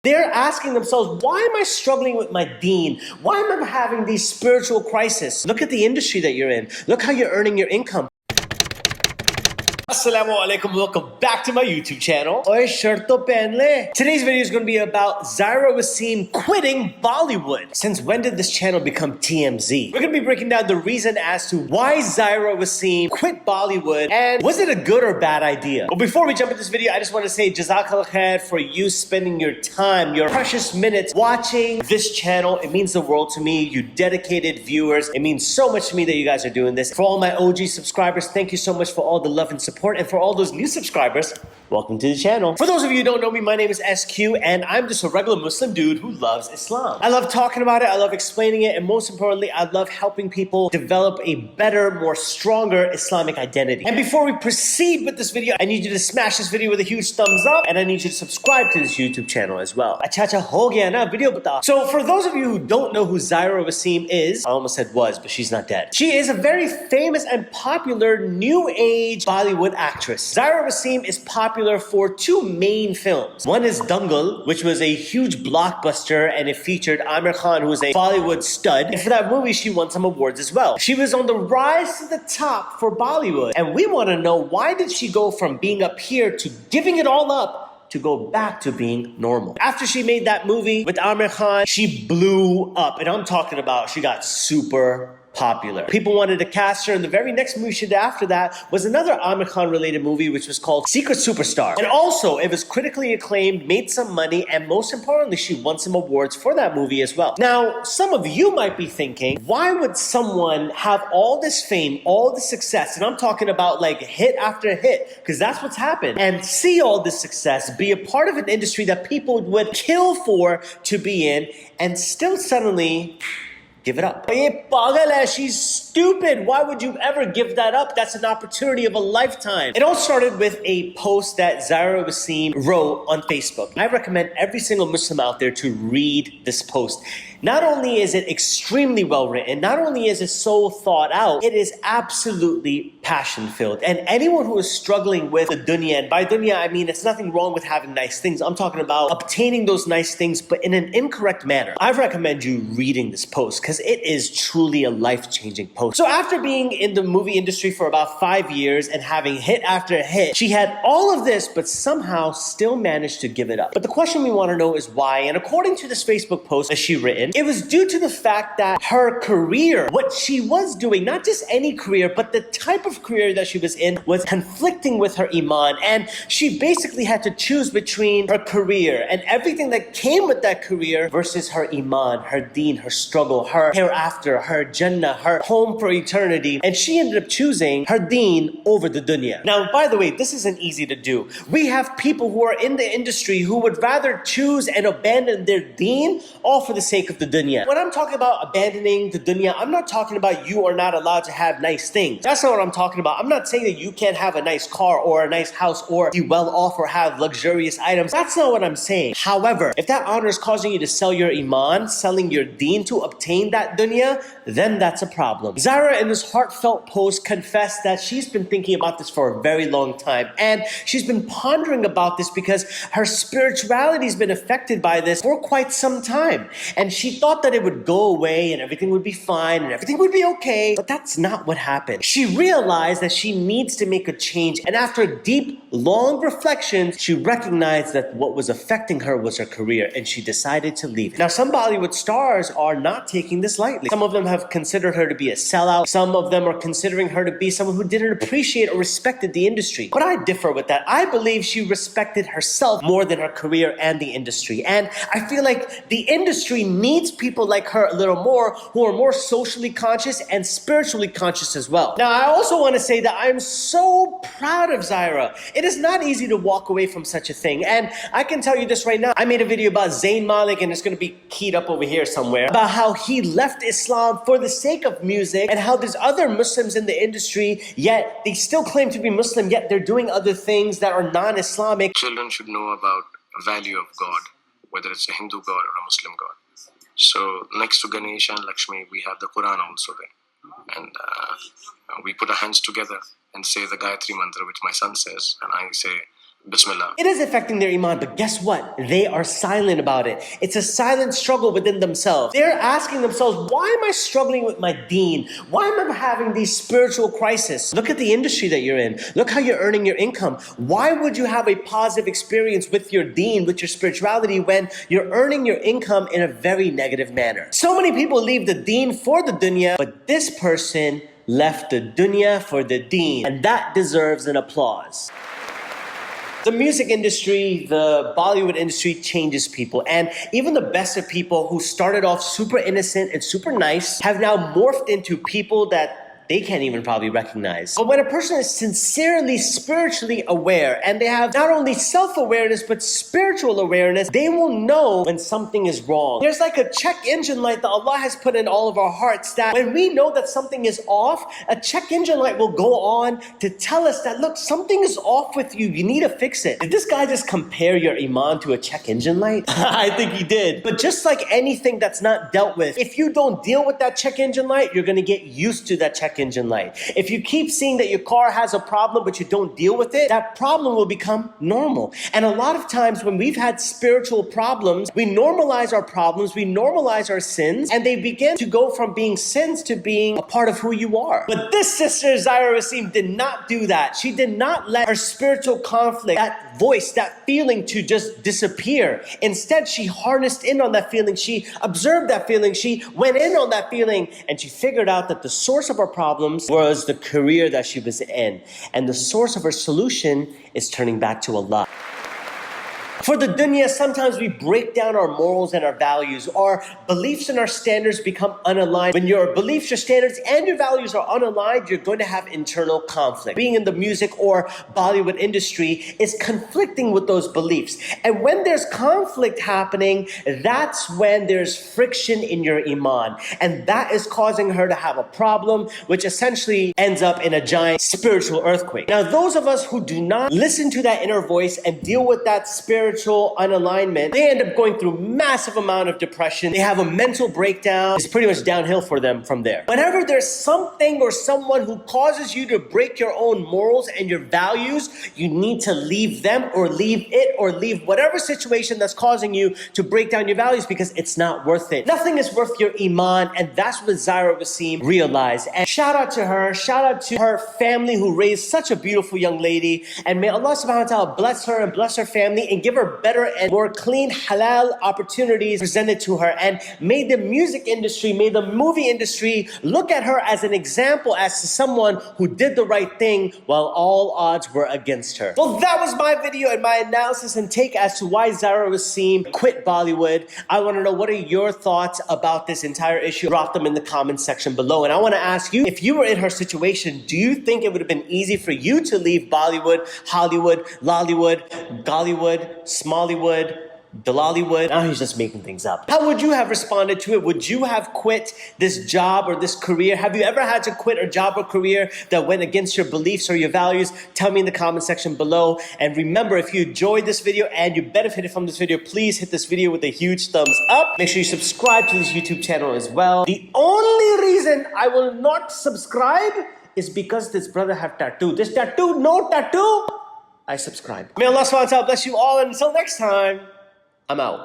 They're asking themselves, why am I struggling with my deen? Why am I having these spiritual crises? Look at the industry that you're in. Look how you're earning your income. Assalamu alaikum, welcome back to my YouTube channel. Oye, shirt to pehen le. Today's video is going to be about Zaira Wasim quitting Bollywood. Since when did this channel become TMZ? We're going to be breaking down the reason as to why Zaira Wasim quit Bollywood and was it a good or bad idea? But before we jump into this video, I just want to say Jazakallah khair for you spending your time, your precious minutes watching this channel. It means the world to me, you dedicated viewers. It means so much to me that you guys are doing this. For all my OG subscribers, thank you so much for all the love and support. And for all those new subscribers, welcome to the channel. For those of you who don't know me, my name is SQ and I'm just a regular Muslim dude who loves Islam. I love talking about it, I love explaining it, and most importantly, I love helping people develop a better, more stronger Islamic identity. And before we proceed with this video, I need you to smash this video with a huge thumbs up and I need you to subscribe to this YouTube channel as well. Acha acha ho gaya na video bata. So for those of you who don't know who Zaira Wasim is, I almost said was, but she's not dead. She is a very famous and popular new age Bollywood actress. Zaira Wasim is popular for two main films. One is Dangal, which was a huge blockbuster and it featured Amir Khan, who is a Bollywood stud. And for that movie, she won some awards as well. She was on the rise to the top for Bollywood. And we want to know, why did she go from being up here to giving it all up to go back to being normal? After she made that movie with Amir Khan, she blew up. And I'm talking about she got super popular. People wanted to cast her, and the very next movie she did after that was another Amir Khan related movie, which was called Secret Superstar. And also, it was critically acclaimed, made some money, and most importantly, she won some awards for that movie as well. Now, some of you might be thinking, why would someone have all this fame, all this success, and I'm talking about like hit after hit, because that's what's happened, and see all this success, be a part of an industry that people would kill for to be in, and still suddenly give it up? Ye pagal hai, she's stupid. Why would you ever give that up? That's an opportunity of a lifetime. It all started with a post that Zaira Wasim wrote on Facebook. I recommend every single Muslim out there to read this post. Not only is it extremely well written, not only is it so thought out, it is absolutely passion filled. And anyone who is struggling with the dunya, and by dunya I mean it's nothing wrong with having nice things. I'm talking about obtaining those nice things, but in an incorrect manner. I recommend you reading this post because it is truly a life-changing post. So after being in the movie industry for about 5 years and having hit after hit, she had all of this, but somehow still managed to give it up. But the question we want to know is why. And according to this Facebook post that she written, it was due to the fact that her career, what she was doing, not just any career, but the type of career that she was in was conflicting with her iman. And she basically had to choose between her career and everything that came with that career versus her iman, her deen, her struggle, her hereafter, her jannah, her home for eternity. And she ended up choosing her deen over the dunya. Now, by the way, this isn't easy to do. We have people who are in the industry who would rather choose and abandon their deen all for the sake of the dunya. When I'm talking about abandoning the dunya, I'm not talking about you are not allowed to have nice things. That's not what I'm talking about. I'm not saying that you can't have a nice car or a nice house or be well off or have luxurious items. That's not what I'm saying. However, if that honor is causing you to sell your iman, selling your deen to obtain that dunya, then that's a problem. Zaira in this heartfelt post confessed that she's been thinking about this for a very long time, and she's been pondering about this because her spirituality has been affected by this for quite some time. And she thought that it would go away and everything would be fine and everything would be okay, but that's not what happened. She realized that she needs to make a change, and after deep, long reflections, she recognized that what was affecting her was her career, and she decided to leave it. Now, some Bollywood stars are not taking this lightly. Some of them have considered her to be a sellout. Some of them are considering her to be someone who didn't appreciate or respected the industry. But I differ with that. I believe she respected herself more than her career and the industry. And I feel like the industry needs people like her a little more, who are more socially conscious and spiritually conscious as well. Now, I also want to say that I'm so proud of Zaira. It is not easy to walk away from such a thing. And I can tell you this right now. I made a video about Zayn Malik, and it's going to be keyed up over here somewhere, about how he left Islam for the sake of music, and how there's other Muslims in the industry, yet they still claim to be Muslim, yet they're doing other things that are non-Islamic. Children should know about the value of God, whether it's a Hindu God or a Muslim God. So next to Ganesha and Lakshmi, we have the Quran also there. And we put our hands together and say the Gayatri Mantra, which my son says. And I say, Bismillah. It is affecting their iman, but guess what? They are silent about it. It's a silent struggle within themselves. They're asking themselves, why am I struggling with my deen? Why am I having these spiritual crises? Look at the industry that you're in. Look how you're earning your income. Why would you have a positive experience with your deen, with your spirituality, when you're earning your income in a very negative manner? So many people leave the deen for the dunya, but this person left the dunya for the deen, and that deserves an applause. The music industry, the Bollywood industry changes people, and even the best of people who started off super innocent and super nice have now morphed into people that they can't even probably recognize. But when a person is sincerely spiritually aware and they have not only self-awareness but spiritual awareness, they will know when something is wrong. There's like a check engine light that Allah has put in all of our hearts that when we know that something is off, a check engine light will go on to tell us that, look, something is off with you. You need to fix it. Did this guy just compare your iman to a check engine light? I think he did. But just like anything that's not dealt with, if you don't deal with that check engine light, you're going to get used to that check engine light. If you keep seeing that your car has a problem but you don't deal with it, that problem will become normal. And a lot of times when we've had spiritual problems, we normalize our problems, we normalize our sins, and they begin to go from being sins to being a part of who you are. But this sister, Zaira Wasim, did not do that. She did not let her spiritual conflict, that voice, that feeling to just disappear. Instead, she harnessed in on that feeling. She observed that feeling. She went in on that feeling, and she figured out that the source of her problems was the career that she was in. And the source of her solution is turning back to Allah. For the dunya, sometimes we break down our morals and our values. Our beliefs and our standards become unaligned. When your beliefs, your standards, and your values are unaligned, you're going to have internal conflict. Being in the music or Bollywood industry is conflicting with those beliefs. And when there's conflict happening, that's when there's friction in your iman. And that is causing her to have a problem, which essentially ends up in a giant spiritual earthquake. Now, those of us who do not listen to that inner voice and deal with that spiritual unalignment, they end up going through massive amount of depression. They have a mental breakdown. It's pretty much downhill for them from there. Whenever there's something or someone who causes you to break your own morals and your values, you need to leave them or leave it or leave whatever situation that's causing you to break down your values, because it's not worth it. Nothing is worth your iman, and that's what Zaira Wasim realized. And shout out to her, shout out to her family who raised such a beautiful young lady, and may Allah subhanahu wa ta'ala bless her and bless her family and give her better and more clean halal opportunities presented to her. And may the music industry, may the movie industry look at her as an example, as to someone who did the right thing while all odds were against her. Well, that was my video and my analysis and take as to why Zaira Wasim quit Bollywood. I want to know, what are your thoughts about this entire issue? Drop them in the comments section below. And I want to ask you, if you were in her situation, do you think it would have been easy for you to leave Bollywood, Hollywood, Lollywood, Gollywood, Smollywood, Dollywood? Now he's just making things up. How would you have responded to it? Would you have quit this job or this career? Have you ever had to quit a job or career that went against your beliefs or your values? Tell me in the comment section below. And remember, if you enjoyed this video and you benefited from this video, please hit this video with a huge thumbs up. Make sure you subscribe to this YouTube channel as well. The only reason I will not subscribe is because this brother have tattoo. This tattoo, no tattoo, I subscribe. May Allah subhanahu wa ta'ala bless you all, and until next time, I'm out.